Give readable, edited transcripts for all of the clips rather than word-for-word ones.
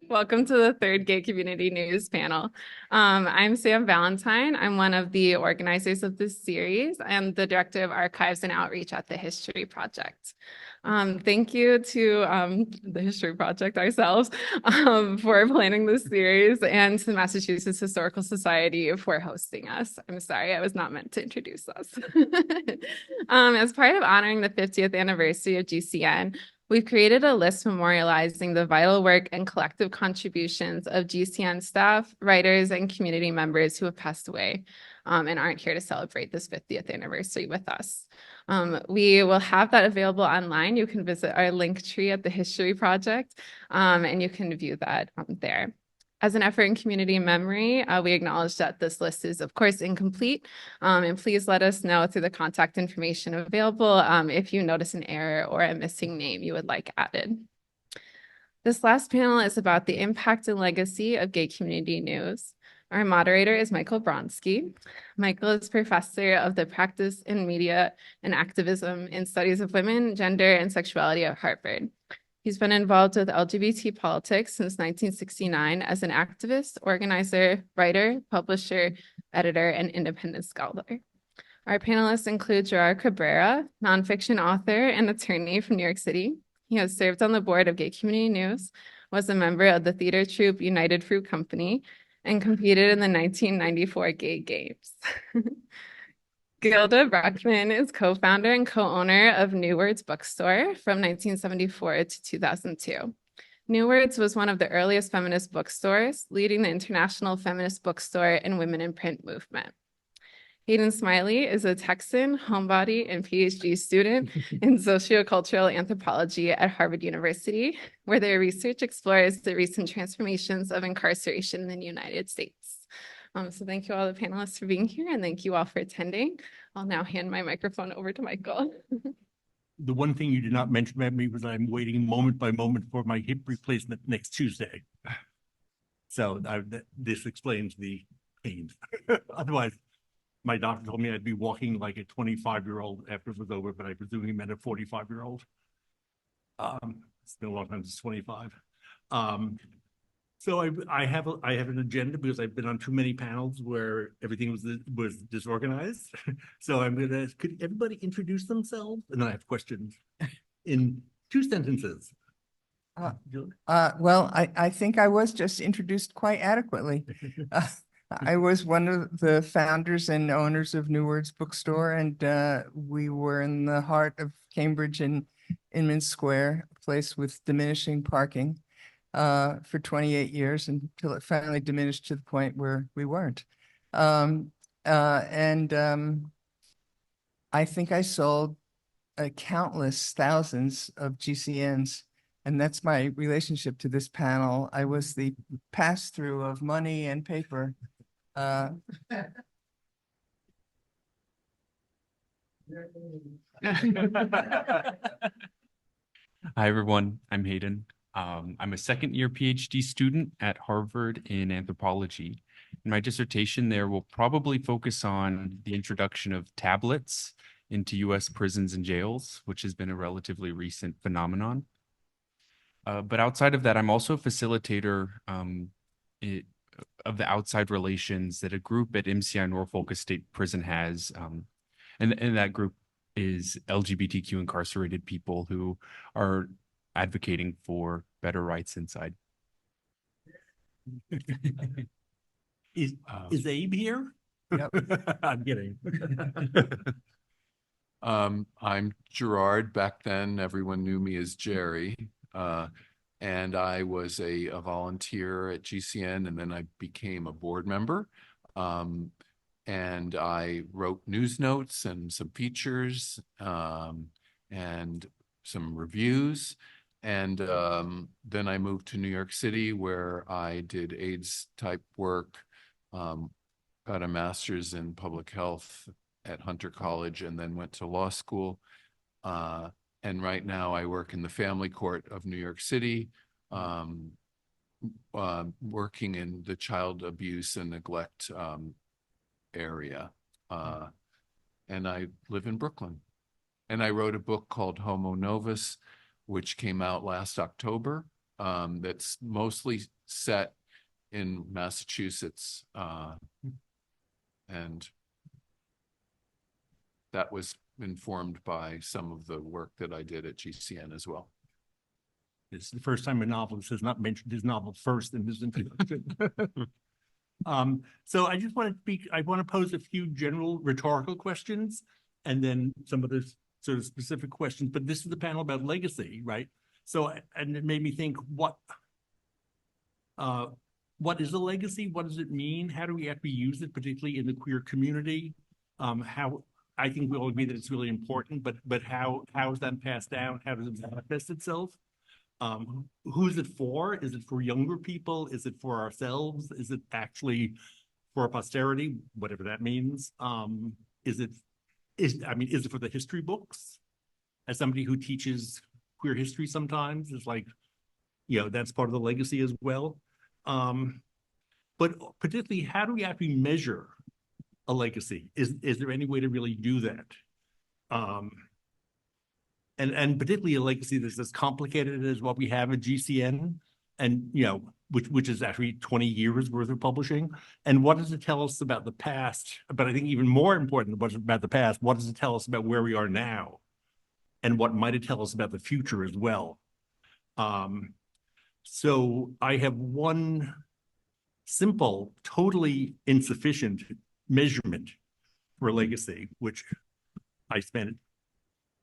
Welcome to the third Gay Community News panel. I'm Sam Valentine. I'm one of the organizers of this series and the director of archives and outreach at the History Project. Thank you to the History Project ourselves for planning this series and to the Massachusetts Historical Society for hosting us. I'm sorry, I was not meant to introduce us. As part of honoring the 50th anniversary of GCN, we've created a list memorializing the vital work and collective contributions of GCN staff, writers, and community members who have passed away and aren't here to celebrate this 50th anniversary with us. We will have that available online. You can visit our link tree at the History Project, and you can view that there. As an effort in community memory, we acknowledge that this list is, of course, incomplete, and please let us know through the contact information available if you notice an error or a missing name you would like added. This last panel is about the impact and legacy of gay community news. Our moderator is Michael Bronski. Michael is professor of the practice in media and activism in studies of women, gender, and sexuality at Harvard. He's been involved with LGBT politics since 1969 as an activist, organizer, writer, publisher, editor, and independent scholar. Our panelists include Gerard Cabrera, nonfiction author and attorney from New York City. He has served on the board of Gay Community News, was a member of the theater troupe United Fruit Company, and competed in the 1994 Gay Games. Gilda Bruckman is co-founder and co-owner of New Words Bookstore from 1974 to 2002. New Words was one of the earliest feminist bookstores, leading the international feminist bookstore and women in print movement. Haden Smiley is a Texan, homebody, and PhD student in sociocultural anthropology at Harvard University, where their research explores the recent transformations of incarceration in the United States. So thank you all the panelists for being here, and thank you all for attending. I'll now hand my microphone over to Michael. The one thing you did not mention about me was I'm waiting moment by moment for my hip replacement next Tuesday. So this explains the pain. Otherwise, my doctor told me I'd be walking like a 25-year-old after it was over, but I presume he meant a 45-year-old. It's been a long time since 25. So I have an agenda because I've been on too many panels where everything was disorganized. So could everybody introduce themselves? And then I have questions in 2 sentences. Well, I think I was just introduced quite adequately. I was one of the founders and owners of New Words Bookstore, and we were in the heart of Cambridge in Inman Square, a place with diminishing parking for 28 years until it finally diminished to the point where we weren't. I think I sold countless thousands of GCNs, and that's my relationship to this panel. I was the pass-through of money and paper. Hi, everyone. I'm Haden. I'm a second-year PhD student at Harvard in anthropology. And my dissertation there will probably focus on the introduction of tablets into U.S. prisons and jails, which has been a relatively recent phenomenon. But outside of that, I'm also a facilitator of the outside relations that a group at MCI Norfolk State Prison has. And that group is LGBTQ incarcerated people who are advocating for better rights inside. Is Abe here? Yep. I'm kidding. I'm Gerard. Back then, everyone knew me as Jerry. And I was a volunteer at GCN, and then I became a board member. And I wrote news notes and some features and some reviews. And then I moved to New York City, where I did AIDS type work, got a master's in public health at Hunter College, and then went to law school. And right now I work in the family court of New York City, working in the child abuse and neglect area. And I live in Brooklyn. And I wrote a book called Homo Novus, which came out last October. that's mostly set in Massachusetts. And that was informed by some of the work that I did at GCN as well. It's the first time a novelist has not mentioned his novel first in his introduction. So I just want to speak, I want to pose a few general rhetorical questions and then some of the sort of specific questions, but this is the panel about legacy, right? So, and it made me think, what is a legacy? What does it mean? How do we actually use it, particularly in the queer community? How, I think we all agree that it's really important, but how is that passed down? How does it manifest itself? Who is it for? Is it for younger people? Is it for ourselves? Is it actually for posterity, whatever that means? Is it for the history books? As somebody who teaches queer history sometimes, it's like, you know, that's part of the legacy as well. But particularly, how do we actually measure a legacy? Is there any way to really do that? And particularly a legacy that's as complicated as what we have at GCN, and you know, which is actually 20 years worth of publishing. And what does it tell us about the past? But I think even more important about the past, what does it tell us about where we are now? And what might it tell us about the future as well? So I have one simple, totally insufficient measurement for legacy, which I spent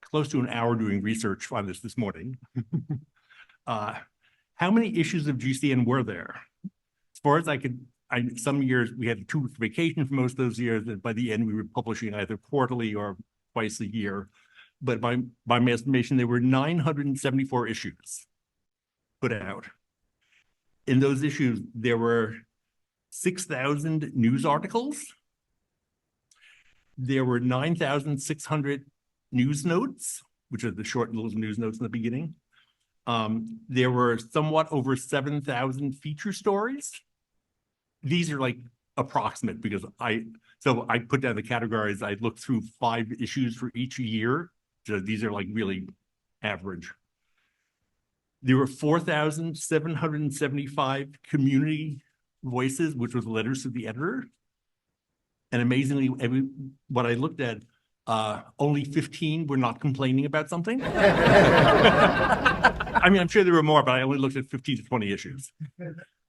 close to an hour doing research on this morning. How many issues of GCN were there? As far as I could, some years we had 2 weeks vacation for most of those years, and by the end we were publishing either quarterly or twice a year. But by my estimation, there were 974 issues put out. In those issues, there were 6,000 news articles. There were 9,600 news notes, which are the short little news notes in the beginning. There were somewhat over 7,000 feature stories. These are like approximate because I put down the categories. I looked through 5 issues for each year. So these are like really average. There were 4,775 community voices, which was letters to the editor. And amazingly, what I looked at, only 15 were not complaining about something. I mean, I'm sure there were more, but I only looked at 15 to 20 issues.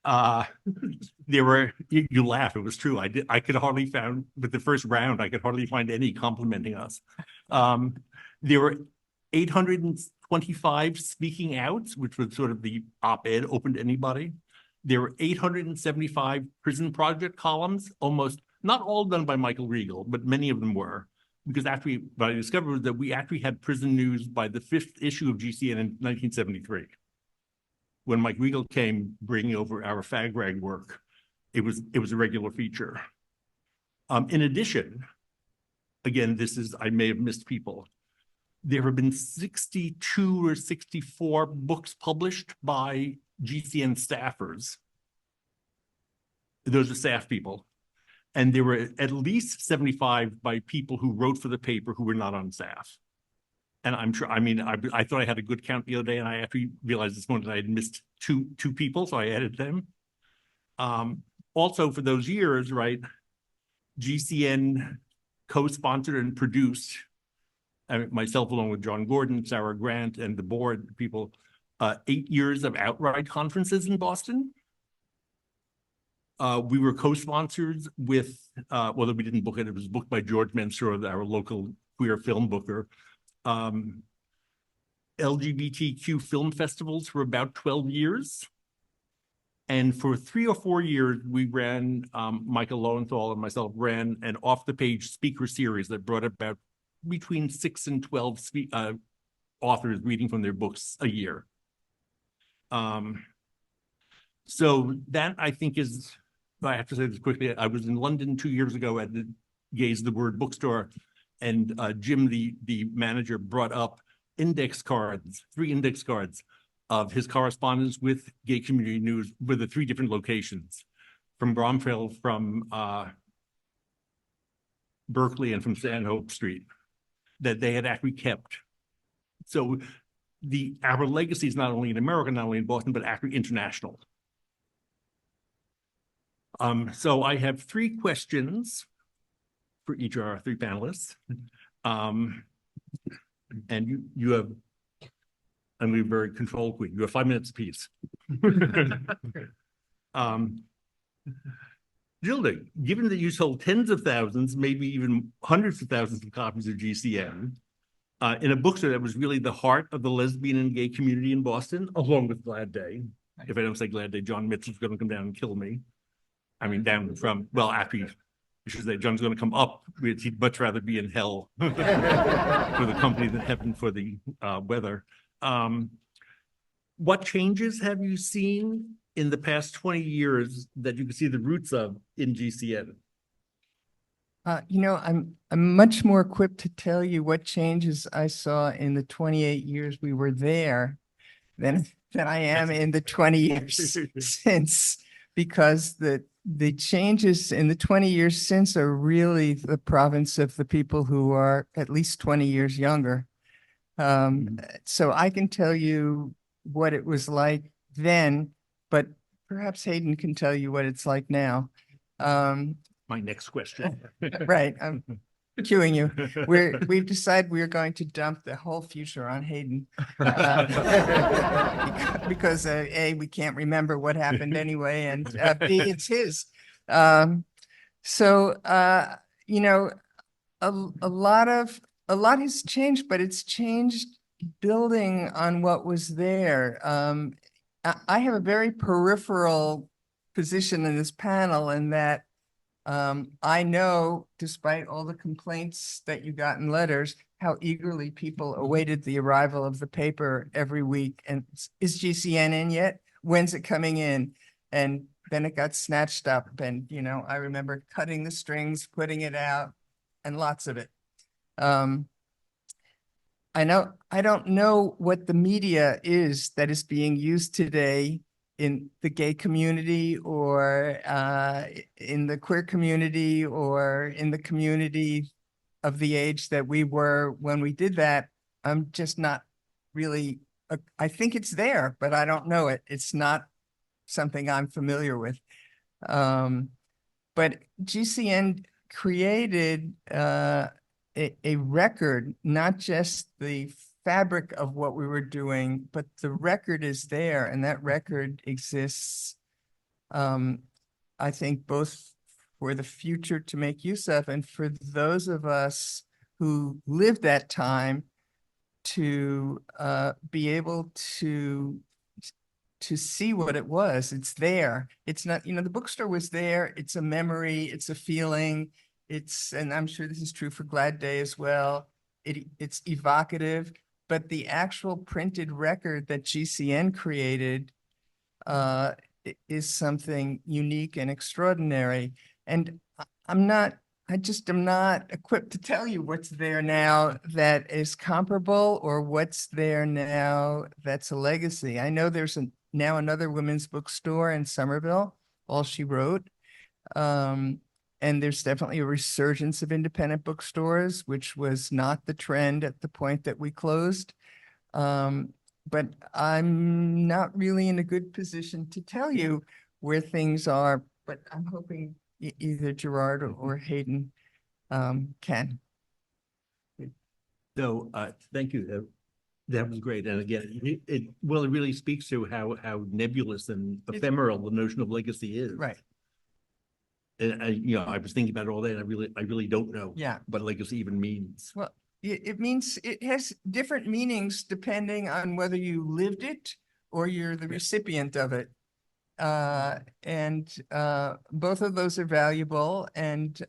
There were, you laugh, it was true. I could hardly find, with the first round, I could hardly find any complimenting us. There were 825 speaking outs, which was sort of the op-ed open to anybody. There were 875 prison project columns, almost, not all done by Michael Riegel, but many of them were. Because what I discovered was that we actually had prison news by the 5th issue of GCN in 1973. When Mike Riegel came bringing over our fag rag work, it was a regular feature. In addition, again, I may have missed people. There have been 62 or 64 books published by GCN staffers. Those are staff people. And there were at least 75 by people who wrote for the paper who were not on staff. And I'm sure, I mean, I thought I had a good count the other day, and I actually realized this morning that I had missed two people, so I added them. Also for those years, right, GCN co-sponsored and produced, myself along with John Gordon, Sarah Grant, and the board people, 8 years of outright conferences in Boston. We were co-sponsors with, well, we didn't book it. It was booked by George Mansour, our local queer film booker. LGBTQ film festivals for about 12 years. And for 3 or 4 years, we ran, Michael Lowenthal and myself ran an off-the-page speaker series that brought about between 6 and 12 authors reading from their books a year. So that, I think, is, I have to say this quickly. I was in London 2 years ago at the Gaze the Word bookstore, and Jim, the manager, brought up 3 index cards of his correspondence with Gay Community News with the 3 different locations, from Bromfield, from Berkeley, and from Stanhope Street, that they had actually kept. So our legacy is not only in America, not only in Boston, but actually international. So I have 3 questions for each of our 3 panelists. And you have, I'm going to be very control quick. You have 5 minutes apiece. Gilda, given that you sold tens of thousands, maybe even hundreds of thousands of copies of GCN, in a bookstore that was really the heart of the lesbian and gay community in Boston, along with Glad Day. If I don't say Glad Day, John Mitchell's going to come down and kill me. I mean, down from, well, actually, I should say John's going to come up. He'd much rather be in hell for the company than heaven for the weather. What changes have you seen in the past 20 years that you can see the roots of in GCN? I'm much more equipped to tell you what changes I saw in the 28 years we were there than I am in the 20 years since, because the changes in the 20 years since are really the province of the people who are at least 20 years younger. So I can tell you what it was like then, but perhaps Haden can tell you what it's like now. My next question. Right, I'm cueing you. We've decided we're going to dump the whole future on Haden. Because A, we can't remember what happened anyway, and B, it's his. So a lot has changed, but it's changed building on what was there. I have a very peripheral position in this panel in that I know, despite all the complaints that you got in letters, how eagerly people awaited the arrival of the paper every week. And is GCN in yet? When's it coming in? And then it got snatched up. And, I remember cutting the strings, putting it out, and lots of it. I don't know what the media is that is being used today in the gay community or in the queer community or in the community of the age that we were when we did that. I'm just not really, I think it's there, but I don't know it. It's not something I'm familiar with. But GCN created a record, not just the fabric of what we were doing, but the record is there, and that record exists, I think, both for the future to make use of and for those of us who lived that time to be able to see what it was. It's there. It's not, the bookstore was there. It's a memory. It's a feeling. And I'm sure this is true for Glad Day as well. It's evocative, but the actual printed record that GCN created is something unique and extraordinary. And I just am not equipped to tell you what's there now that is comparable or what's there now that's a legacy. I know there's now another women's bookstore in Somerville, All She Wrote. And there's definitely a resurgence of independent bookstores, which was not the trend at the point that we closed. But I'm not really in a good position to tell you where things are, but I'm hoping either Gerard or Haden can. So thank you. That was great. And again, it really speaks to how nebulous and ephemeral the notion of legacy is. Right. And I was thinking about it all day, and I really don't know what legacy even means. Well, it means it has different meanings depending on whether you lived it or you're the recipient of it. And both of those are valuable. And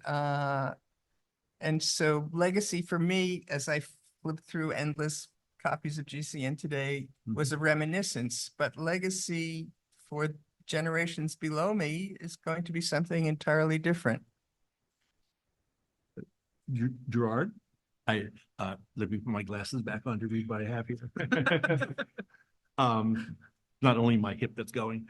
so legacy for me, as I flipped through endless copies of GCN today, was a reminiscence, but legacy for generations below me is going to be something entirely different. Gerard, let me put my glasses back on to read what I have here. Not only my hip that's going.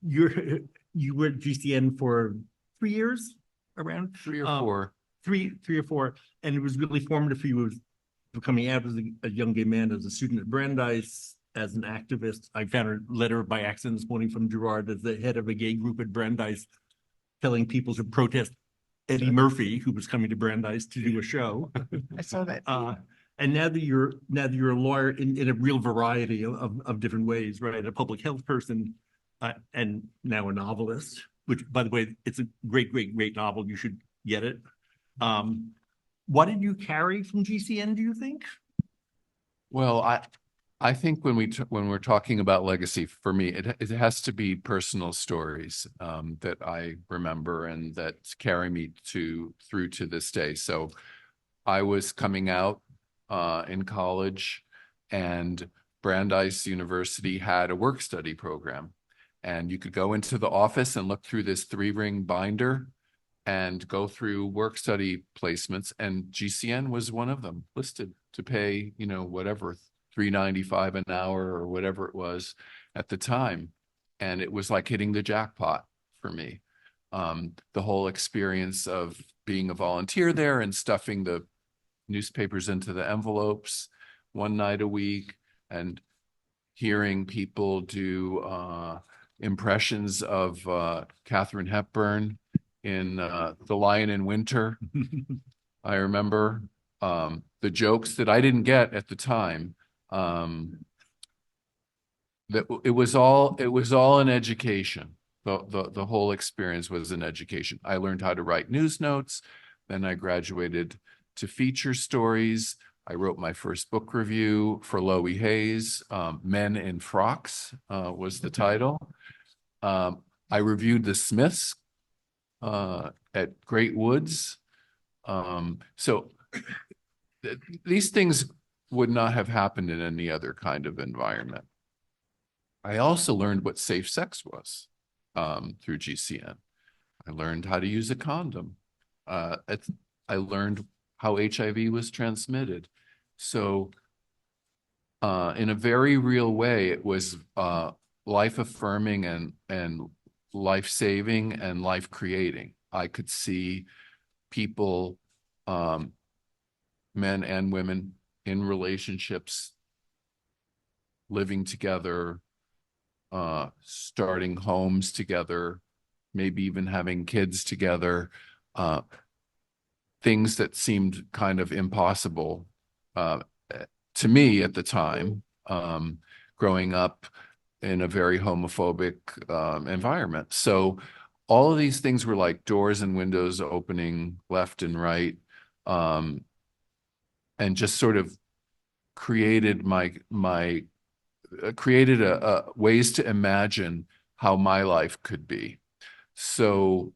You were at GCN for 3 years, around 3 or 4. Three or four, and it was really formative for you coming out as a young gay man, as a student at Brandeis, as an activist. I found a letter by accident this morning from Gerard as the head of a gay group at Brandeis, telling people to protest Eddie Murphy, who was coming to Brandeis to do a show. I saw that. And now that you're a lawyer in a real variety of different ways, right? A public health person, and now a novelist, which, by the way, it's a great novel. You should get it. What did you carry from GCN, do you think? Well, I think when we're talking about legacy, for me, it has to be personal stories that I remember and that carry me through to this day. So I was coming out in college, and Brandeis University had a work study program, and you could go into the office and look through this 3-ring binder and go through work study placements, and GCN was one of them, listed to pay, whatever, $3.95 an hour or whatever it was at the time. And it was like hitting the jackpot for me. The whole experience of being a volunteer there and stuffing the newspapers into the envelopes one night a week, and hearing people do impressions of Katharine Hepburn in The Lion in Winter. I remember the jokes that I didn't get at the time. That it was all an education. The whole experience was an education. I learned how to write news notes. Then I graduated to feature stories. I wrote my first book review for Loie Hayes. Men in Frocks was the title. I reviewed the Smiths at Great Woods. So these things would not have happened in any other kind of environment. I also learned what safe sex was through GCN. I learned how to use a condom. I learned how HIV was transmitted. So in a very real way, it was life-affirming and life-saving and life-creating. I could see people, men and women, in relationships, living together, starting homes together, maybe even having kids together, things that seemed kind of impossible to me at the time, growing up in a very homophobic environment. So all of these things were like doors and windows opening left and right, and just sort of created created ways to imagine how my life could be. So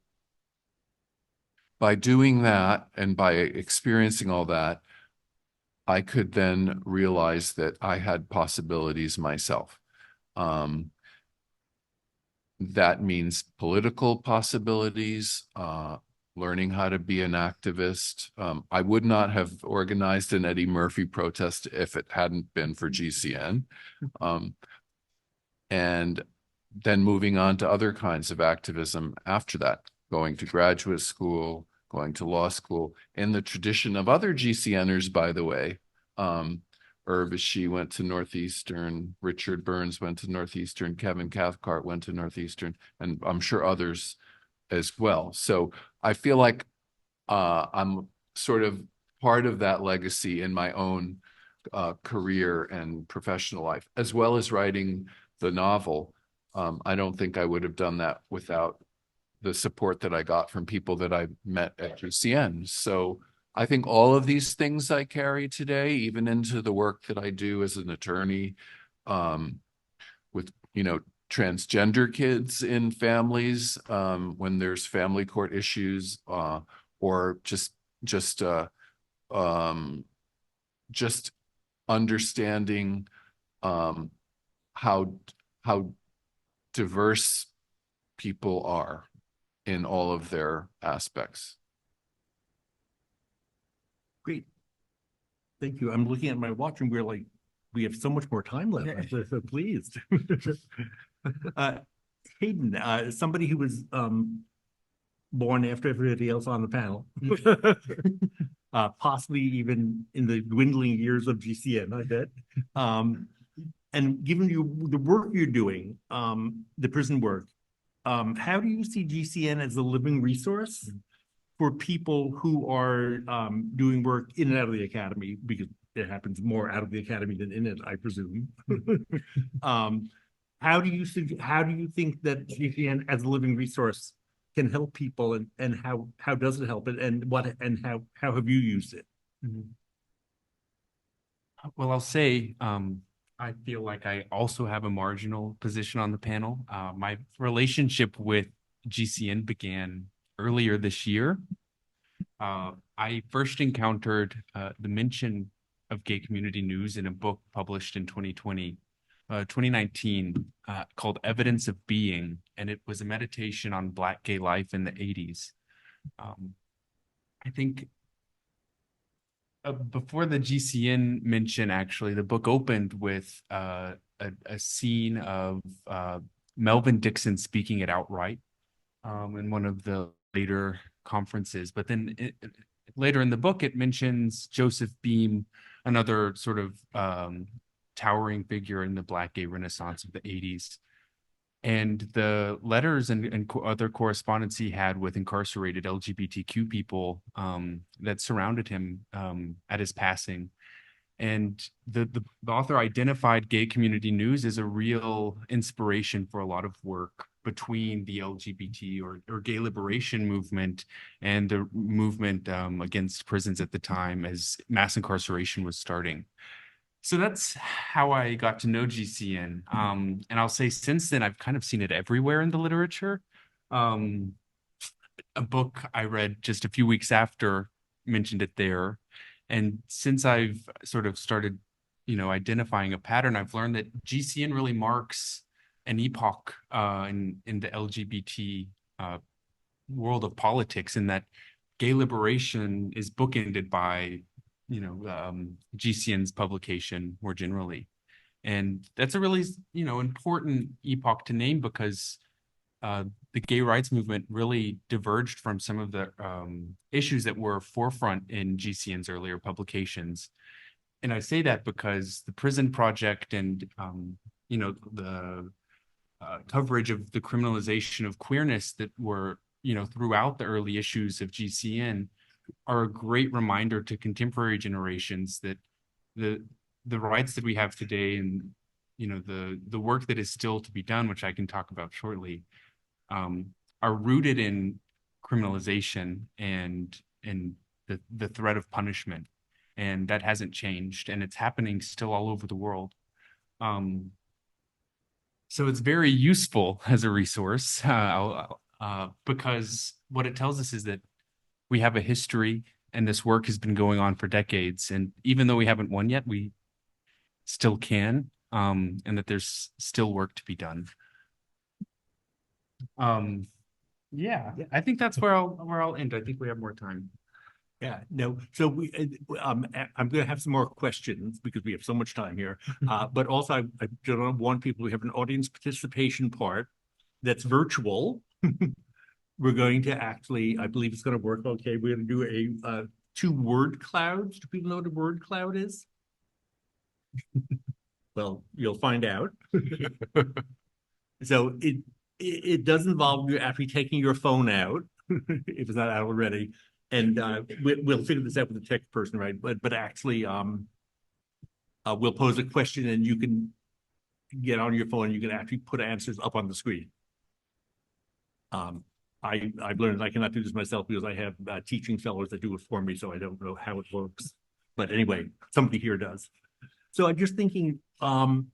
by doing that and by experiencing all that, I could then realize that I had possibilities myself. That means political possibilities, learning how to be an activist. I would not have organized an Eddie Murphy protest if it hadn't been for GCN. And then moving on to other kinds of activism after that, going to graduate school, going to law school, in the tradition of other GCNers, by the way. Irv Ishii went to Northeastern, Richard Burns went to Northeastern, Kevin Cathcart went to Northeastern, and I'm sure others as well. So I feel like I'm sort of part of that legacy in my own career and professional life, as well as writing the novel. I don't think I would have done that without the support that I got from people that I met at GCN. So I think all of these things I carry today, even into the work that I do as an attorney, with, transgender kids in families, when there's family court issues, or just understanding how diverse people are in all of their aspects. Great. Thank you. I'm looking at my watch and we have so much more time left. I'm so pleased. Haden, somebody who was born after everybody else on the panel. possibly even in the dwindling years of GCN, I bet. And given the work you're doing, the prison work, how do you see GCN as a living resource for people who are doing work in and out of the academy? Because it happens more out of the academy than in it, I presume. How do you think that GCN as a living resource can help people, and how does it help it, and how have you used it? Well, I'll say, I feel like I also have a marginal position on the panel. My relationship with GCN began earlier this year. I first encountered the mention of gay community news in a book published in 2019, called Evidence of Being, and it was a meditation on Black gay life in the 80s. I think before the GCN mention, actually, the book opened with a scene of Melvin Dixon speaking at Outright in one of the later conferences. But then later in the book, it mentions Joseph Beam, another sort of towering figure in the Black gay Renaissance of the 80s. And the letters and other correspondence he had with incarcerated LGBTQ people that surrounded him at his passing. And the author identified gay community news as a real inspiration for a lot of work between the LGBT or gay liberation movement and the movement against prisons at the time as mass incarceration was starting. So that's how I got to know GCN. And I'll say since then, I've kind of seen it everywhere in the literature. A book I read just a few weeks after mentioned it there. And since I've sort of started, identifying a pattern, I've learned that GCN really marks an epoch in the LGBT world of politics, in that gay liberation is bookended by GCN's publication more generally. And that's a really, important epoch to name, because the gay rights movement really diverged from some of the issues that were forefront in GCN's earlier publications. And I say that because the Prison Project and, the coverage of the criminalization of queerness that were, throughout the early issues of GCN are a great reminder to contemporary generations that the rights that we have today and the work that is still to be done, which I can talk about shortly, are rooted in criminalization and the threat of punishment, and that hasn't changed, and it's happening still all over the world. So it's very useful as a resource because what it tells us is that we have a history, and this work has been going on for decades. And even though we haven't won yet, we still can, and that there's still work to be done. Yeah, I think that's where I'll end. I think we have more time. Yeah, no. So I'm going to have some more questions because we have so much time here. But also, I don't want people. We have an audience participation part that's virtual. We're going to actually, I believe it's going to work okay. We're going to do a 2 word clouds. Do people know what a word cloud is? Well, you'll find out. So it does involve you actually taking your phone out, if it's not out already, and we'll figure this out with the tech person, right? But actually, we'll pose a question, and you can get on your phone. And you can actually put answers up on the screen. I've learned I cannot do this myself because I have teaching fellows that do it for me, so I don't know how it works. But anyway, somebody here does. So I'm just thinking, can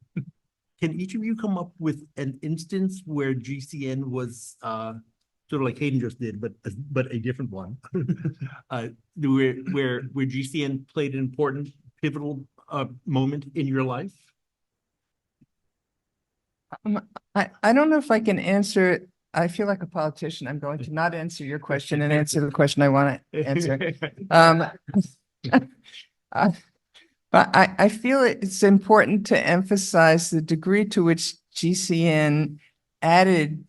each of you come up with an instance where GCN was sort of like Haden just did, but a different one, where GCN played an important, pivotal moment in your life? I don't know if I can answer it. I feel like a politician. I'm going to not answer your question and answer the question I want to answer. But I feel it's important to emphasize the degree to which GCN added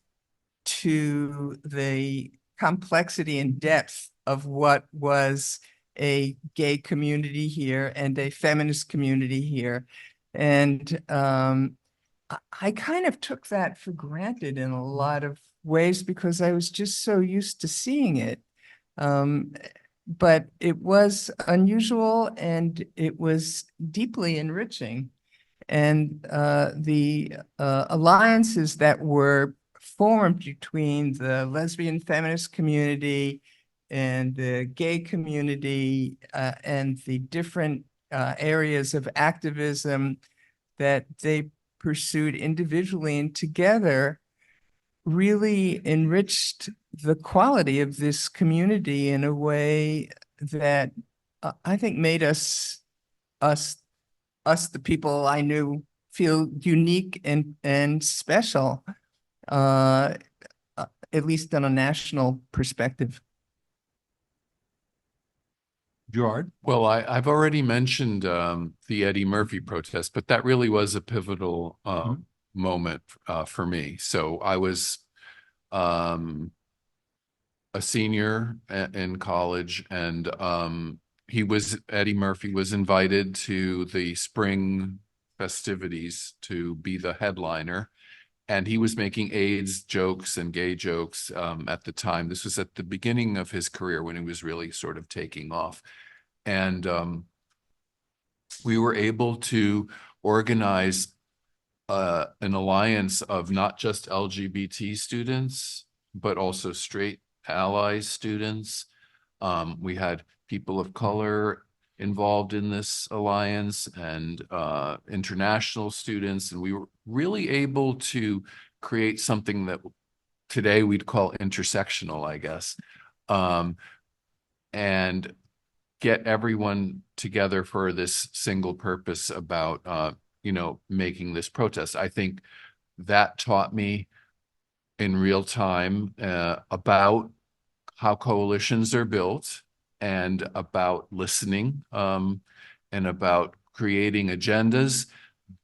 to the complexity and depth of what was a gay community here and a feminist community here. And I kind of took that for granted in a lot of ways because I was just so used to seeing it. But it was unusual and it was deeply enriching. And the alliances that were formed between the lesbian feminist community and the gay community and the different areas of activism that they pursued individually and together really enriched the quality of this community in a way that I think made us, the people I knew, feel unique and special, at least on a national perspective. Gerard? Well, I've already mentioned the Eddie Murphy protest, but that really was a pivotal moment for me. So I was a senior in college, and Eddie Murphy was invited to the spring festivities to be the headliner. And he was making AIDS jokes and gay jokes at the time. This was at the beginning of his career when he was really sort of taking off. And we were able to organize an alliance of not just LGBT students, but also straight allies students. We had people of color involved in this alliance and international students. And we were really able to create something that today we'd call intersectional, I guess, and get everyone together for this single purpose about, making this protest. I think that taught me in real time about how coalitions are built and about listening and about creating agendas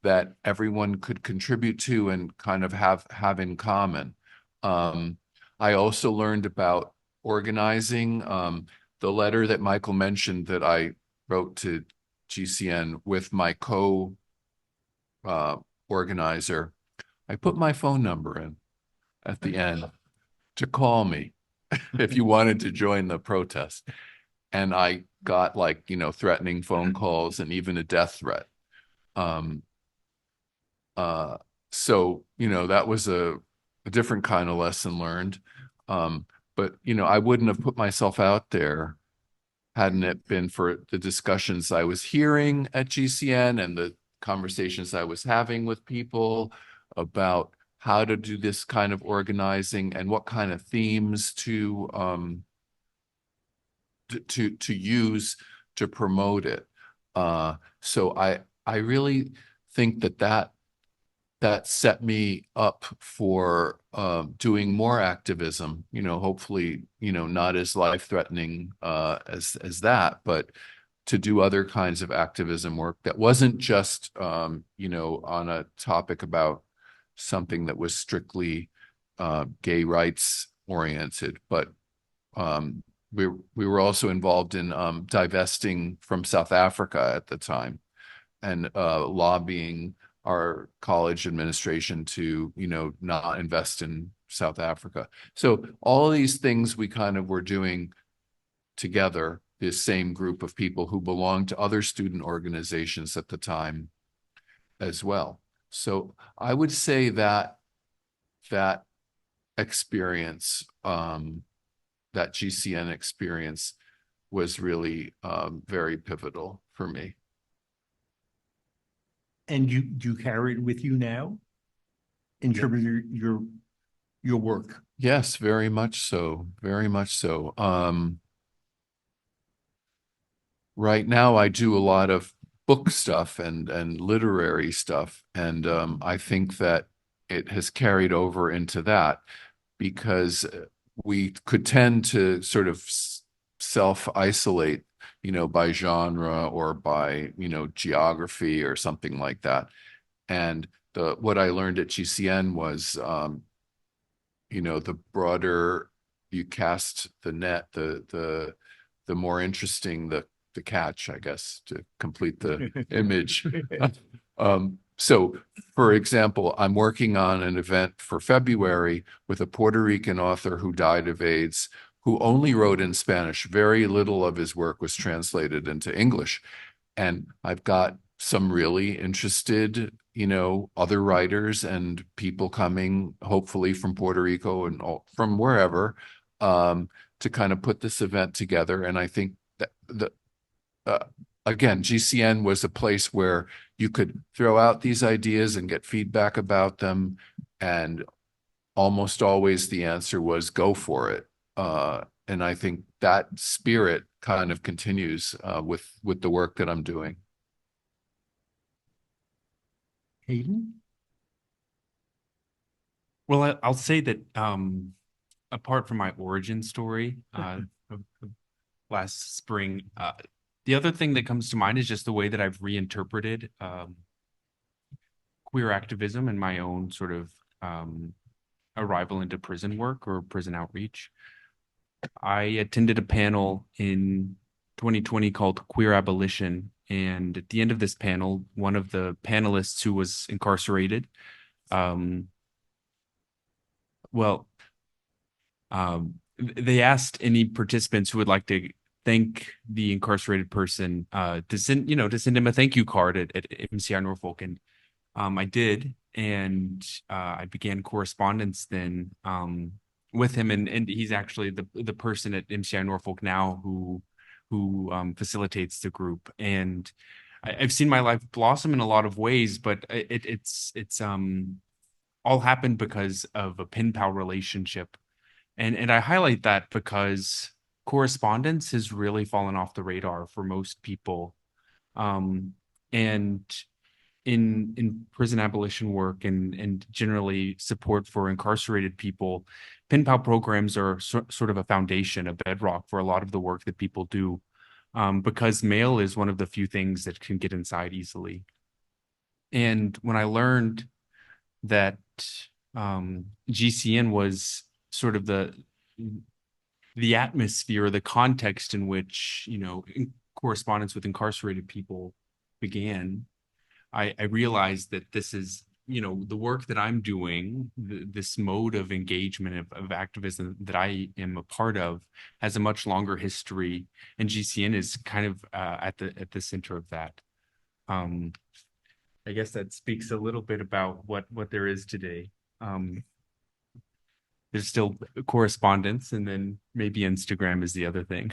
that everyone could contribute to and kind of have in common. I also learned about organizing. The letter that Michael mentioned that I wrote to GCN with my co-organizer, I put my phone number in at the end to call me if you wanted to join the protest. And I got threatening phone calls and even a death threat. So, that was a different kind of lesson learned. But, I wouldn't have put myself out there hadn't it been for the discussions I was hearing at GCN and the conversations I was having with people about how to do this kind of organizing and what kind of themes to use to promote it. So I really think that set me up for doing more activism, hopefully, not as life-threatening as that, but to do other kinds of activism work that wasn't just, on a topic about something that was strictly gay rights oriented, but we were also involved in divesting from South Africa at the time and lobbying our college administration to, not invest in South Africa. So all of these things we kind of were doing together, this same group of people who belonged to other student organizations at the time as well. So I would say that experience, that GCN experience was really very pivotal for me. And do you carry it with you now in terms of your work? Yes, very much so. Very much so. Right now I do a lot of book stuff and literary stuff. And I think that it has carried over into that because we could tend to sort of self-isolate, by genre or by, geography or something like that. And what I learned at GCN was, the broader you cast the net, the the more interesting the catch, I guess, to complete the image. So, for example, I'm working on an event for February with a Puerto Rican author who died of AIDS, who only wrote in Spanish. Very little of his work was translated into English. And I've got some really interested, other writers and people coming, hopefully from Puerto Rico and from wherever, to kind of put this event together. And I think that again, GCN was a place where you could throw out these ideas and get feedback about them. And almost always the answer was go for it. And I think that spirit kind of continues with the work that I'm doing. Haden? Well, I'll say that apart from my origin story of last spring, the other thing that comes to mind is just the way that I've reinterpreted queer activism and my own sort of arrival into prison work or prison outreach. I attended a panel in 2020 called Queer Abolition. And at the end of this panel, one of the panelists who was incarcerated, they asked any participants who would like to thank the incarcerated person to send him a thank you card at MCI Norfolk. And I did, and I began correspondence then with him, and he's actually the person at MCI Norfolk now who facilitates the group. And I've seen my life blossom in a lot of ways, but it's all happened because of a pen pal relationship. And I highlight that because correspondence has really fallen off the radar for most people. And in prison abolition work and generally support for incarcerated people, pen pal programs are sort of a foundation, a bedrock for a lot of the work that people do, because mail is one of the few things that can get inside easily. And when I learned that GCN was sort of the atmosphere, the context in which, correspondence with incarcerated people began, I realized that this is, the work that I'm doing, this mode of engagement of activism that I am a part of has a much longer history, and GCN is kind of at the center of that. I guess that speaks a little bit about what there is today. There's still correspondence, and then maybe Instagram is the other thing.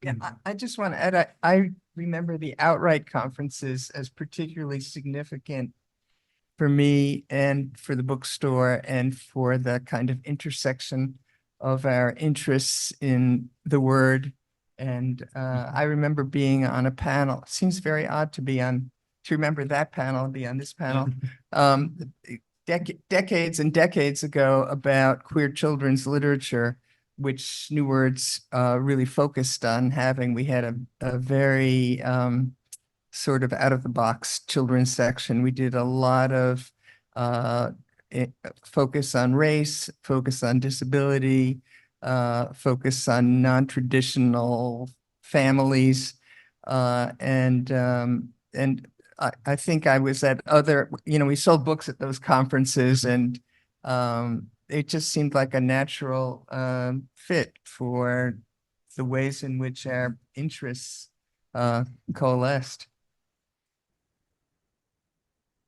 Yeah, I just want to add, I remember the Outright conferences as particularly significant for me and for the bookstore and for the kind of intersection of our interests in the word. And I remember being on a panel. It seems very odd to remember that panel and be on this panel. Decades and decades ago about queer children's literature, which New Words really focused on having. We had a very sort of out-of-the-box children's section. We did a lot of focus on race, focus on disability, focus on non-traditional families, and I think I was at other, we sold books at those conferences, and it just seemed like a natural fit for the ways in which our interests coalesced.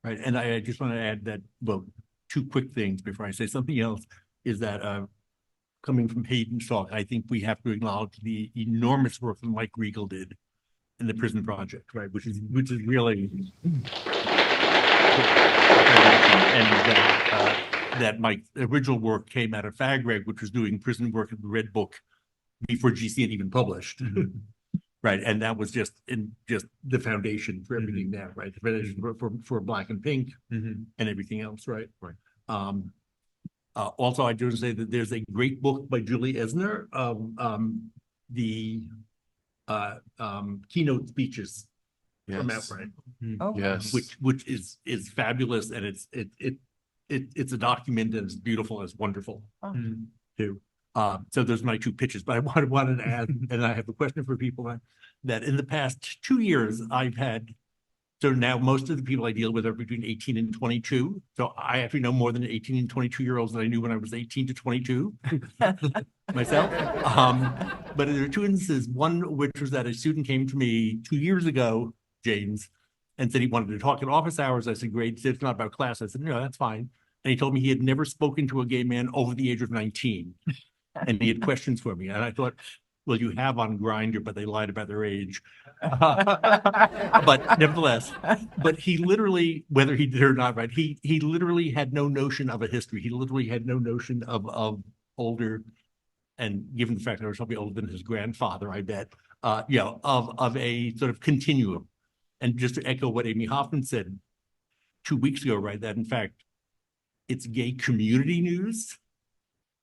Right, and I just want to add that, well, two quick things before I say something else, is that coming from Haden's talk, I think we have to acknowledge the enormous work that Mike Riegel did in the Prison Project, right, which is really and that Mike's original work came out of FAGREG, which was doing prison work in the Red Book before GCN even published. Right, and that was just the foundation for everything now, right? The foundation for Black and Pink and everything else, right? Right. Also, I do want to say that there's a great book by Julie Esner, the keynote speeches from Outright. Oh, Yes. Which is fabulous, and it's a document, and it's beautiful, and it's wonderful too. So those are my two pitches, but I wanted to add, and I have a question for people that in the past 2 years, I've had, so now most of the people I deal with are between 18 and 22. So I actually know more than 18 and 22-year-olds than I knew when I was 18 to 22 myself. But there are two instances, one which was that a student came to me 2 years ago, James, and said he wanted to talk at office hours. I said, great. He said, it's not about class. I said, no, that's fine. And he told me he had never spoken to a gay man over the age of 19. And he had questions for me. And I thought, well, you have on Grindr, but they lied about their age. But nevertheless, but he literally, whether he did or not, right, he literally had no notion of a history. He literally had no notion of older, and given the fact that I was probably older than his grandfather, I bet, of a sort of continuum. And just to echo what Amy Hoffman said 2 weeks ago, right, that in fact, it's gay community news.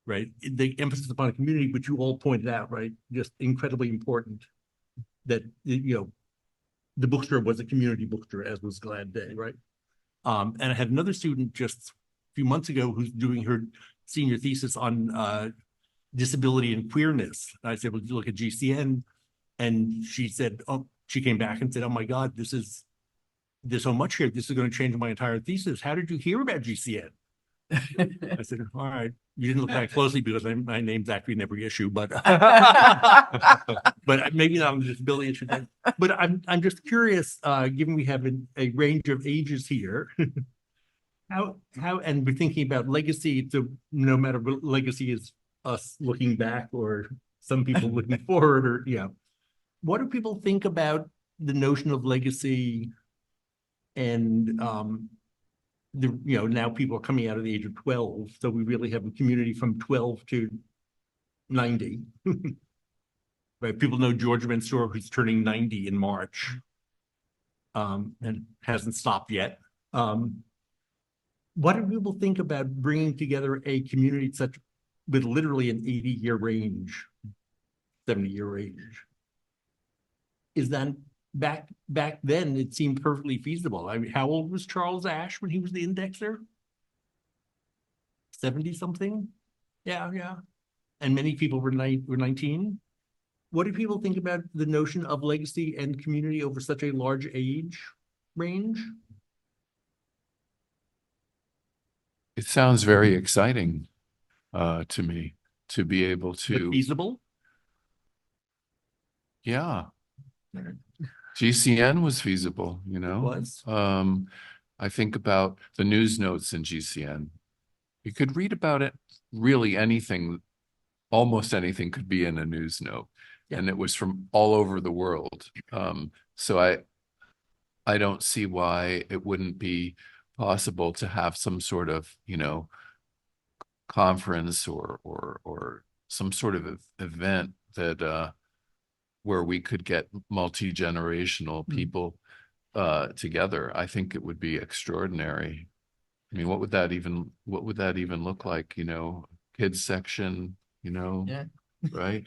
Right, the emphasis upon community, which you all pointed out, right, just incredibly important. That the bookstore was a community bookstore, as was Glad Day, right? And I had another student just a few months ago who's doing her senior thesis on disability and queerness. And I said, well, you look at GCN, and she said, oh, she came back and said, oh my God, there's so much here. This is going to change my entire thesis. How did you hear about GCN? I said, all right, you didn't look that closely because my name's actually in every issue, but but maybe not on the disability issue. But I'm just curious, given we have a range of ages here, how and we're thinking about legacy. So no matter what legacy is, us looking back or some people looking forward, or what do people think about the notion of legacy and now people are coming out of the age of 12, so we really have a community from 12 to 90. Right, people know George Mansour, who's turning 90 in March, and hasn't stopped yet. What do people think about bringing together a community such with literally an 80-year range, 70-year range? Is that back then it seemed perfectly feasible. I mean, how old was Charles Ashe when he was the indexer? 70 something? Yeah. And many people were 19. What do people think about the notion of legacy and community over such a large age range? It sounds very exciting to me to be able to. But feasible? Yeah. GCN was feasible, It was. I think about the news notes in GCN. You could read about it, really anything, almost anything could be in a news note. Yeah. And it was from all over the world. So I don't see why it wouldn't be possible to have some sort of, conference or some sort of event that where we could get multi-generational people together. I think it would be extraordinary. I mean, what would that even look like? Kids section, Yeah. right?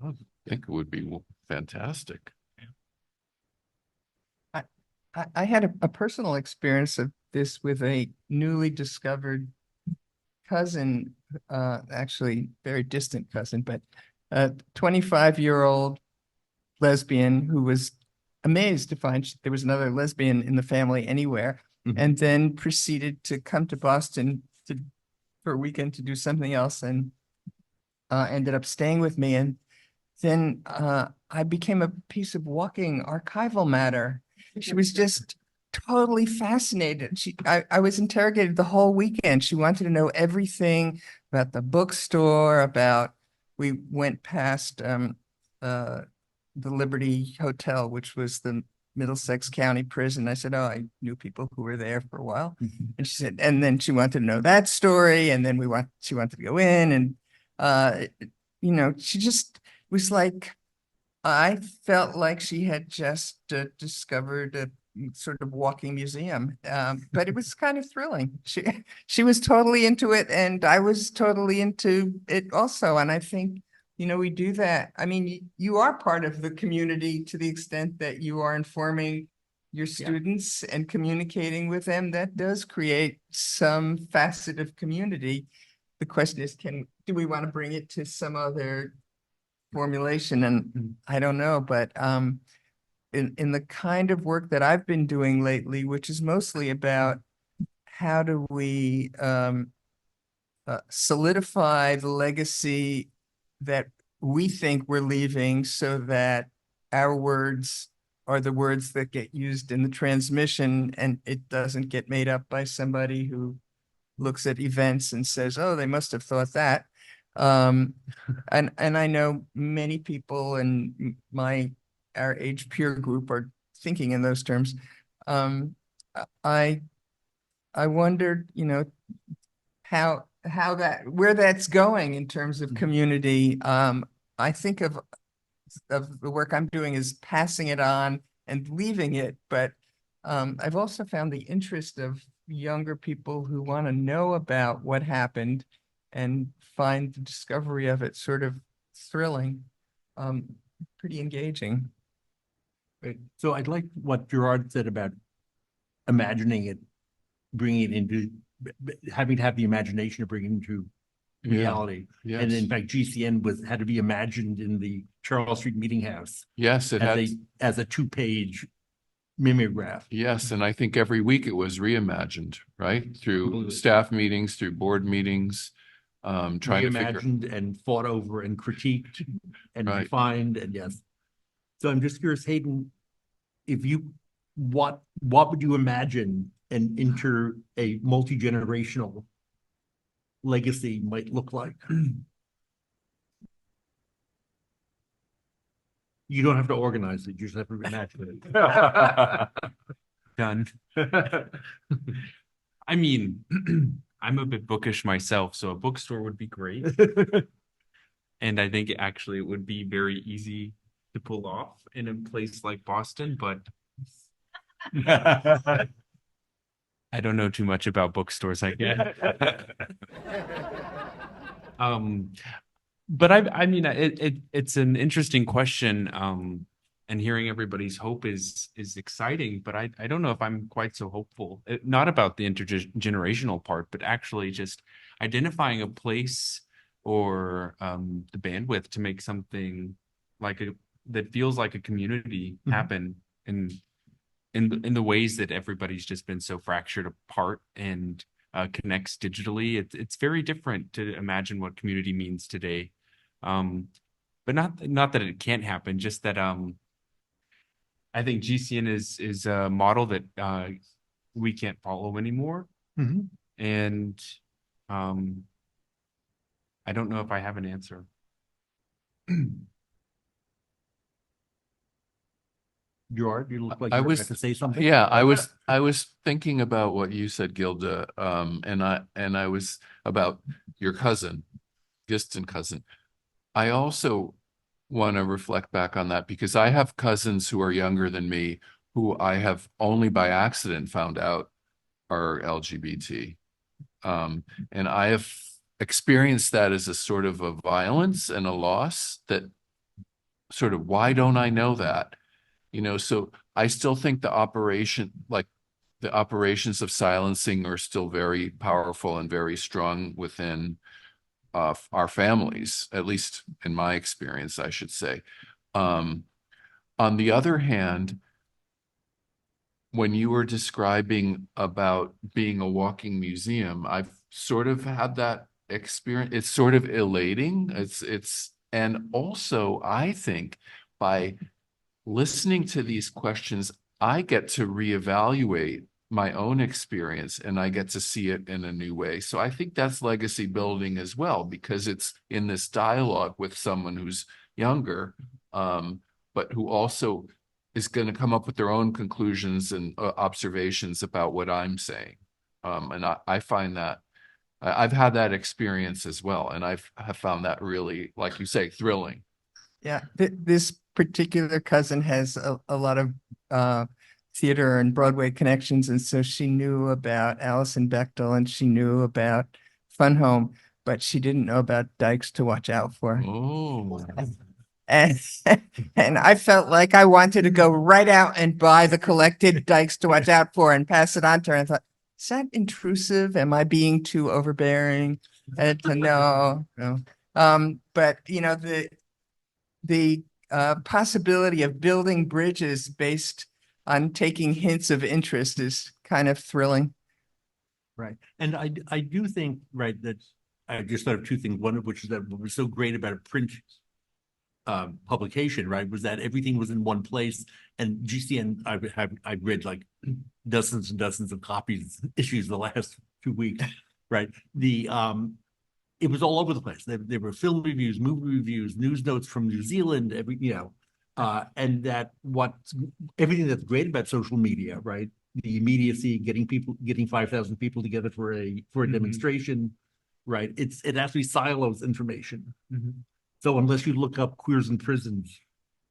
I think it would be fantastic. I had a personal experience of this with a newly discovered cousin, actually very distant cousin, but a 25-year-old lesbian who was amazed to find there was another lesbian in the family anywhere, and then proceeded to come to Boston for a weekend to do something else, and ended up staying with me. And then I became a piece of walking archival matter. She was just totally fascinated. I was interrogated the whole weekend. She wanted to know everything about the bookstore, we went past the Liberty Hotel, which was the Middlesex County Prison. I said, oh, I knew people who were there for a while. And she said, and then she wanted to know that story. And then she wanted to go in, and, she just was like, I felt like she had just discovered a sort of walking museum, but it was kind of thrilling. She was totally into it, and I was totally into it also. And I think, we do that. I mean, you are part of the community to the extent that you are informing your students and communicating with them. That does create some facet of community the question is, do we want to bring it to some other formulation? And I don't know, but in the kind of work that I've been doing lately, which is mostly about how do we solidify the legacy that we think we're leaving so that our words are the words that get used in the transmission and it doesn't get made up by somebody who looks at events and says, oh, they must have thought that. And I know many people in our age peer group are thinking in those terms. I wondered, where that's going in terms of community. I think of the work I'm doing is passing it on and leaving it, but I've also found the interest of younger people who want to know about what happened and find the discovery of it sort of thrilling, pretty engaging. Right. So I'd like what Gerard said about imagining it, bringing it into, having to have the imagination to bring it into reality. Yes. And in fact, GCN had to be imagined in the Charles Street Meeting House Yes, it had. as a 2-page mimeograph. Yes, and I think every week it was reimagined, right? Through Absolutely. staff meetings, through board meetings, trying to figure. Reimagined and fought over and critiqued and Right. refined, and yes. So I'm just curious, Haden, what would you imagine and enter a multi-generational legacy might look like? You don't have to organize it, you just have to imagine it. Done. I mean, I'm a bit bookish myself, so a bookstore would be great. And I think actually it would be very easy to pull off in a place like Boston, but I don't know too much about bookstores, I guess. But I mean, it's an interesting question. And hearing everybody's hope is exciting, but I don't know if I'm quite so hopeful. Not about the intergenerational part, but actually just identifying a place or the bandwidth to make something that feels like a community happen in the ways that everybody's just been so fractured apart and connects digitally. It's very different to imagine what community means today. But not that it can't happen, just that I think GCN is a model that we can't follow anymore. Mhm. And I don't know if I have an answer. Gerard, you look like I you were was- about to say something. Yeah, I was thinking about what you said, Gilda, and I was about your cousin, distant cousin. I also want to reflect back on that because I have cousins who are younger than me who I have only by accident found out are LGBT. And I have experienced that as a sort of a violence and a loss that sort of, why don't I know that? So I still think the operations of silencing are still very powerful and very strong within our families, at least in my experience, I should say. On the other hand, when you were describing about being a walking museum, I've sort of had that experience. It's sort of elating. And also I think by listening to these questions, I get to reevaluate my own experience and I get to see it in a new way. So I think that's legacy building as well, because it's in this dialogue with someone who's younger, but who also is going to come up with their own conclusions and observations about what I'm saying. And I find that I've had that experience as well. And have found that really, like you say, thrilling. Yeah, this particular cousin has a lot of theater and Broadway connections, and so she knew about Alison Bechdel and she knew about Fun Home, but she didn't know about Dykes to Watch Out For. Oh, And and I felt like I wanted to go right out and buy the collected Dykes to Watch Out For and pass it on to her. And I thought, is that intrusive? Am I being too overbearing? No, no. But you know, the possibility of building bridges based on taking hints of interest is kind of thrilling. Right. And I do think, right, that I just thought of two things. One of which is that what was so great about a print publication, right, was that everything was in one place. And GCN, I've read like dozens and dozens of copies, issues the last 2 weeks, right? It was all over the place. There were film reviews, movie reviews, news notes from New Zealand, and everything that's great about social media, right? The immediacy, getting 5,000 people together for a demonstration, right? It actually silos information. So unless you look up queers in prisons,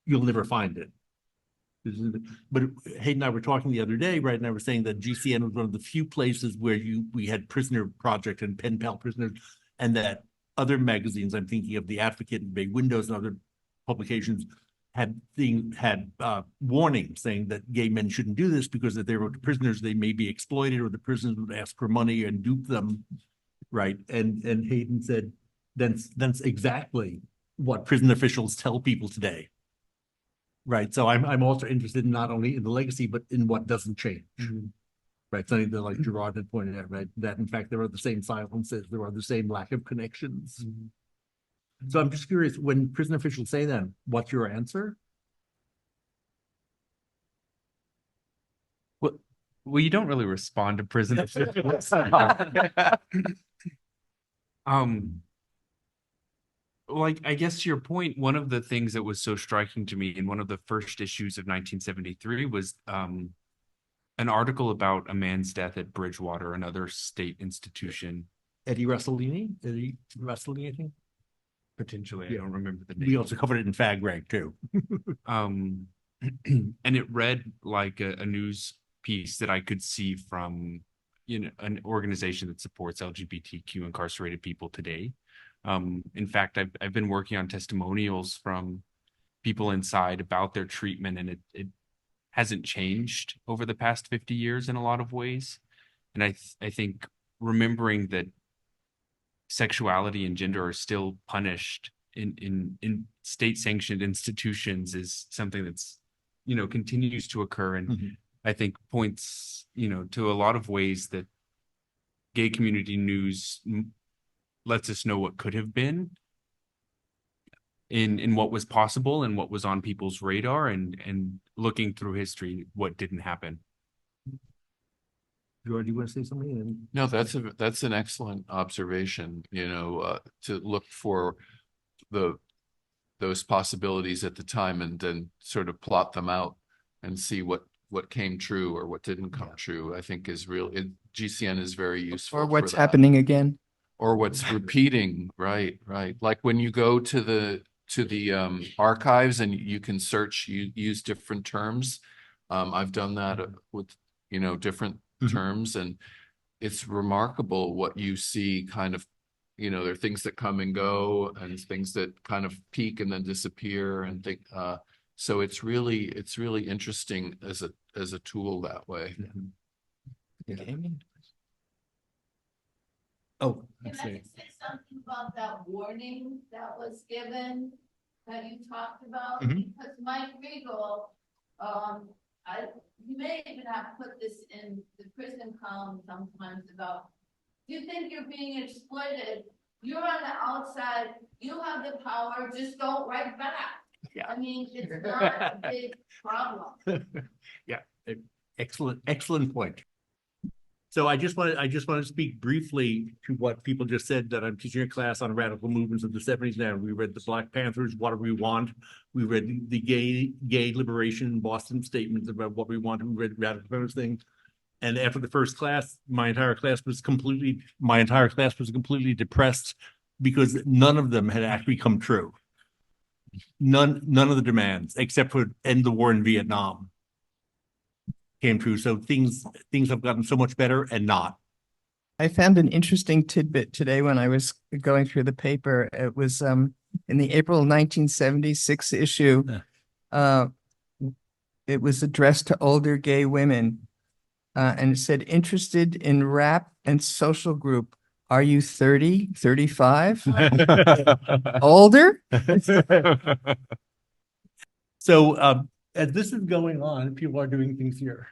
you'll never find it. But Hayden and I were talking the other day, right? And I was saying that GCN was one of the few places where we had Prisoner Project and Pen Pal Prisoners, and that other magazines, I'm thinking of The Advocate and Bay Windows and other publications, had warnings saying that gay men shouldn't do this because if they were prisoners, they may be exploited, or the prisoners would ask for money and dupe them, right? And Hayden said, that's exactly what prison officials tell people today. Right. So I'm also interested in not only in the legacy, but in what doesn't change. Right. Something that like Gerard had pointed out, right? That in fact, there are the same silences, there are the same lack of connections. So I'm just curious, when prison officials say that, what's your answer? Well, you don't really respond to prison officials. Like, I guess to your point, one of the things that was so striking to me in one of the first issues of 1973 was an article about a man's death at Bridgewater, another state institution. Eddie Russellini, I think. Potentially, I don't remember the name. We also covered it in Fag Rag too. And it read like a news piece that I could see from, an organization that supports LGBTQ incarcerated people today. In fact, I've been working on testimonials from people inside about their treatment, and it hasn't changed over the past 50 years in a lot of ways. And I think remembering that sexuality and gender are still punished in state-sanctioned institutions is something that's, continues to occur. And I think points, to a lot of ways that gay community news lets us know what could have been in what was possible and what was on people's radar, and looking through history, what didn't happen. George, you want to say something? No, that's an excellent observation, to look for those possibilities at the time and then sort of plot them out and see what came true or what didn't come true, I think is GCN is very useful. Or what's happening again. Or what's repeating, right. Like when you go to the archives and you can search, you use different terms. I've done that with, different terms, and it's remarkable what you see kind of, there are things that come and go and things that kind of peak and then disappear and think, so it's really interesting as a tool that way. Oh, can I say something about that warning that was given that you talked about? Because Mike Regal, you may even have put this in the prison column sometimes about, you think you're being exploited, you're on the outside, you have the power, just don't write back. Yeah. I mean, it's not a big problem. Yeah, excellent point. So I just want to speak briefly to what people just said, that I'm teaching a class on radical movements of the 70s now. We read the Black Panthers, What Do We Want? We read the gay liberation Boston statements about what we want. We read radical feminist things. And after the first class, my entire class was completely depressed because none of them had actually come true. None of the demands, except for end the war in Vietnam, came true. So things have gotten so much better and not. I found an interesting tidbit today when I was going through the paper. It was in the April 1976 issue. It was addressed to older gay women, and it said, interested in rap and social group, Are you 30, 35? Older? So as this is going on, people are doing things here.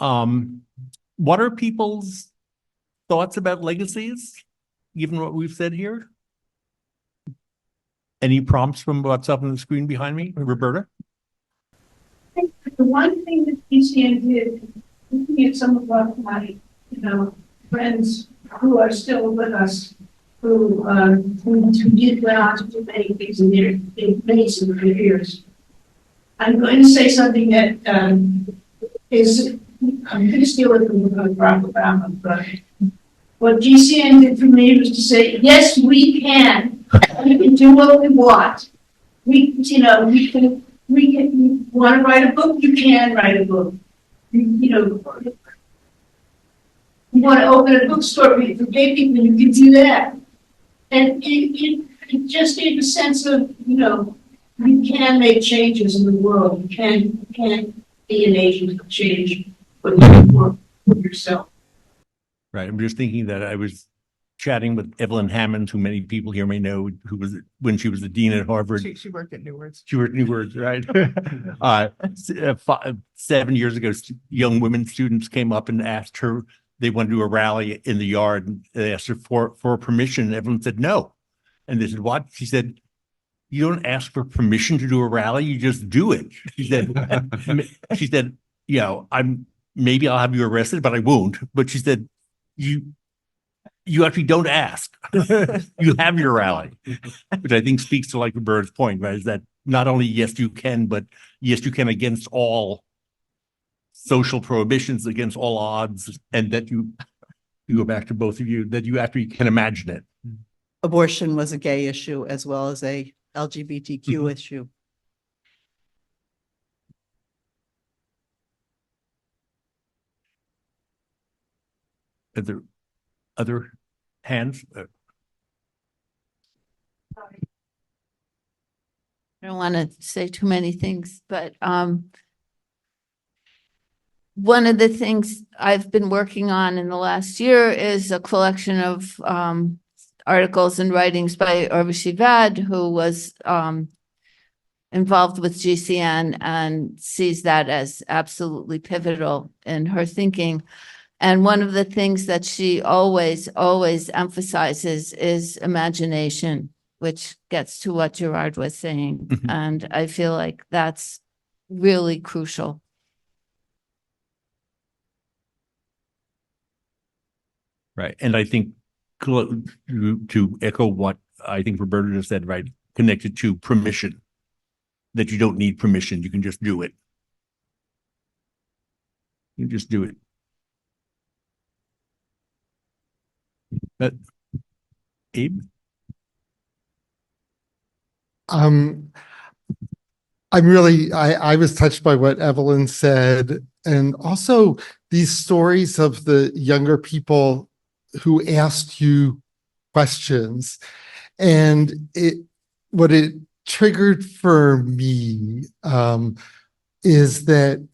What are people's thoughts about legacies, given what we've said here? Any prompts from what's up on the screen behind me, Roberta? The one thing that GCN did, looking at some of my, friends who are still with us, who did went on to do many things in their amazing careers. I'm going to say something that is, I'm going to steal it from Barack Obama, but what GCN did for me was to say, yes, we can. We can do what we want. We want to write a book, you can write a book. You want to open a bookstore for gay people, you can do that. And it just gave a sense of, you can make changes in the world. You can be an agent of change for yourself. Right. I'm just thinking that I was chatting with Evelyn Hammond, who many people here may know, who was when she was the dean at Harvard. She worked at New Words. She worked at New Words, right? 7 years ago, young women students came up and asked her, they wanted to do a rally in the yard, and they asked her for permission. And everyone said no. And they said, what? She said, you don't ask for permission to do a rally, you just do it. She said, maybe I'll have you arrested, but I won't. But she said, you actually don't ask. You have your rally, which I think speaks to like Roberta's point, right? Is that not only yes, you can, but yes, you can against all social prohibitions, against all odds, and that you go back to both of you, that you actually can imagine it. Abortion was a gay issue as well as a LGBTQ issue. Are there other hands? I don't want to say too many things, but one of the things I've been working on in the last year is a collection of articles and writings by Urvashi Vad, who was involved with GCN and sees that as absolutely pivotal in her thinking. And one of the things that she always emphasizes is imagination, which gets to what Gerard was saying. And I feel like that's really crucial. Right. And I think to echo what I think Roberta just said, right, connected to permission, that you don't need permission. You can just do it. You just do it. But Abe? I was touched by what Evelyn said, and also these stories of the younger people who asked you questions. And what it triggered for me is that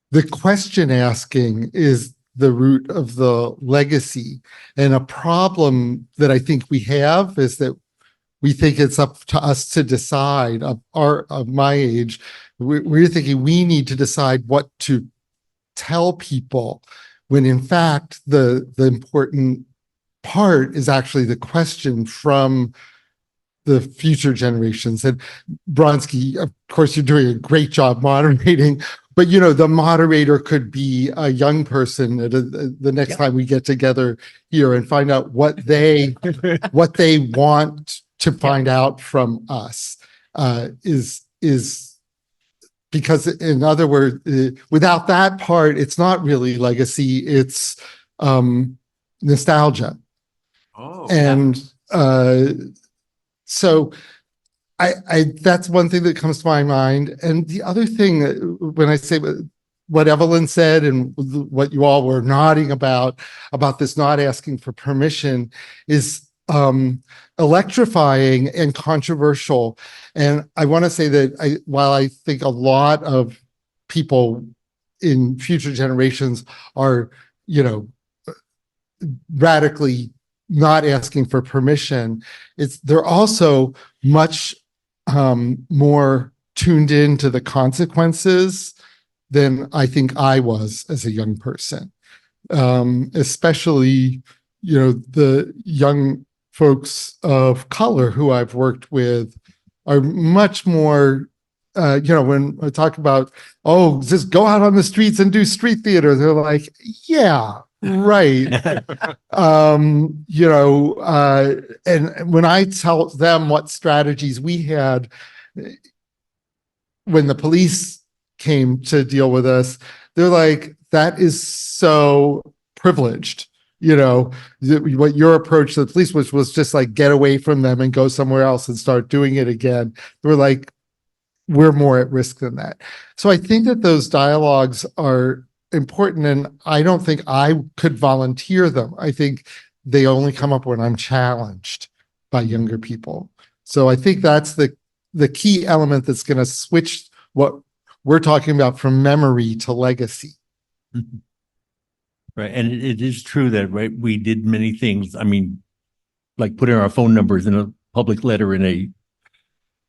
the question asking is the root of the legacy. And a problem that I think we have is that we think it's up to us to decide. Of my age, we're thinking we need to decide what to tell people, when in fact the important part is actually the question from the future generations. And Bronski, of course, you're doing a great job moderating, but the moderator could be a young person at the next time we get together here and find out what they want to find out from us, is because, in other words, without that part, it's not really legacy, it's nostalgia. And so I that's one thing that comes to my mind. And the other thing, when I say what Evelyn said and what you all were nodding about this not asking for permission, is electrifying and controversial. And I want to say that while I think a lot of people in future generations are, radically not asking for permission. They're also much more tuned into the consequences than I think I was as a young person. Especially, the young folks of color who I've worked with are much more, when I talk about, oh, just go out on the streets and do street theater, they're like, yeah, right. And when I tell them what strategies we had when the police came to deal with us, they're like, that is so privileged. What your approach to the police was just like, get away from them and go somewhere else and start doing it again. They were like, we're more at risk than that. So I think that those dialogues are important, and I don't think I could volunteer them. I think they only come up when I'm challenged by younger people. So I think that's the key element that's going to switch what we're talking about from memory to legacy. Right. And it is true that, right, we did many things. I mean, like putting our phone numbers in a public letter in a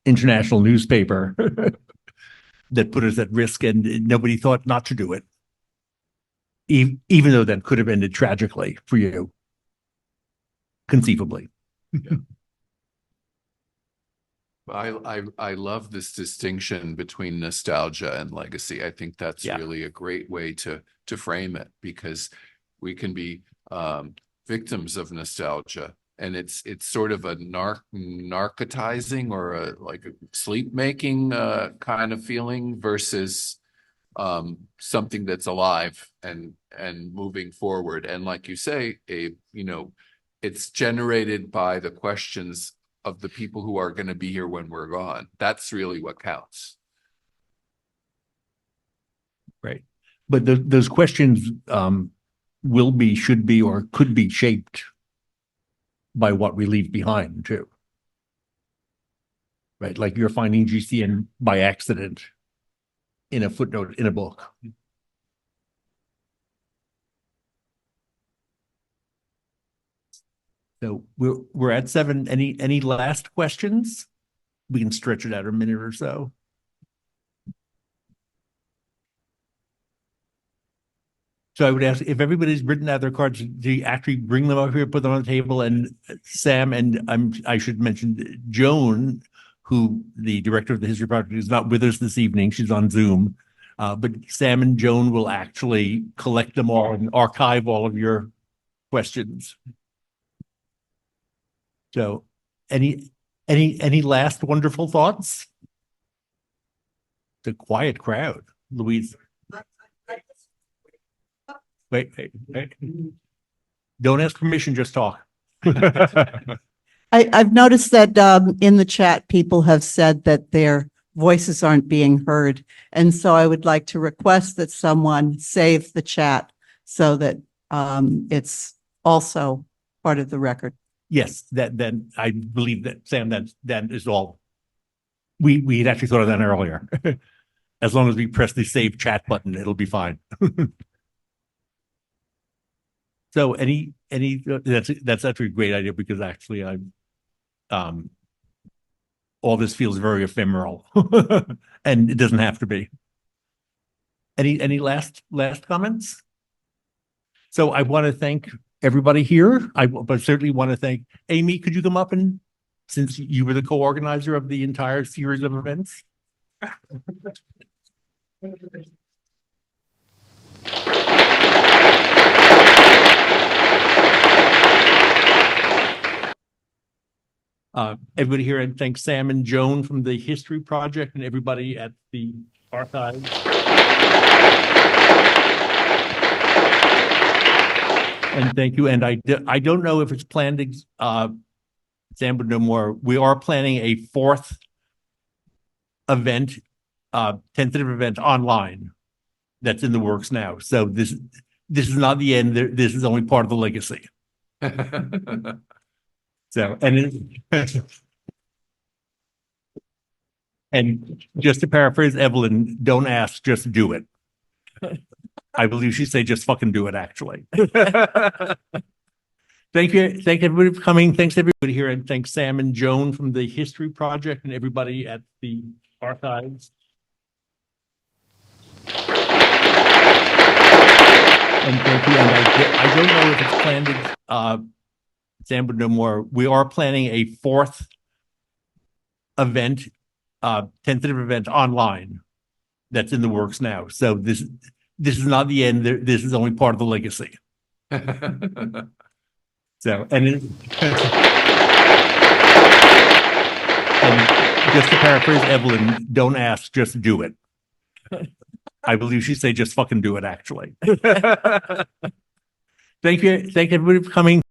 international newspaper that put us at risk, and nobody thought not to do it. Even though that could have ended tragically for you, conceivably. I love this distinction between nostalgia and legacy. I think that's Yeah. really a great way to frame it, because we can be victims of nostalgia, and it's sort of a narcotizing or a sleep making kind of feeling versus something that's alive and moving forward. And like you say, it's generated by the questions of the people who are going to be here when we're gone. That's really what counts. Right. But those questions will be, should be, or could be shaped by what we leave behind too. Right. Like you're finding GCN by accident in a footnote in a book. So we're at 7. Any last questions? We can stretch it out a minute or so. So I would ask if everybody's written out their cards, do you actually bring them up here, put them on the table? And Sam, and I should mention Joan, who the director of the History Project, is not with us this evening. She's on Zoom. But Sam and Joan will actually collect them all and archive all of your questions. So any last wonderful thoughts? It's a quiet crowd. Louise. Wait. Don't ask permission, just talk. I've noticed that in the chat, people have said that their voices aren't being heard. And so I would like to request that someone save the chat so that it's also part of the record. Yes, then I believe that, Sam, that is all. We had actually thought of that earlier. As long as we press the save chat button, it'll be fine. So that's actually a great idea, because actually all this feels very ephemeral and it doesn't have to be. Any last comments? So I want to thank everybody here. But certainly want to thank Amy. Could you come up, and since you were the co-organizer of the entire series of events? Everybody here, and thank Sam and Joan from the History Project and everybody at the archives. And thank you. And I don't know if it's planned, Sam would know more. We are planning a 4th event, tentative event online that's in the works now. So this is not the end. This is only part of the legacy. So, and just to paraphrase Evelyn, don't ask, just do it. I believe she said just fucking do it, actually. Thank you. Thank everybody for coming. Thanks everybody here, and thanks Sam and Joan from the History Project and everybody at the archives. And thank you. And I don't know if it's planned. Sam would know more. We are planning a fourth event, tentative event online. That's in the works now. So this is not the end. This is only part of the legacy. So, and just to paraphrase Evelyn, don't ask, just do it. I believe she'd say just fucking do it, actually. Thank you. Thank everybody for coming.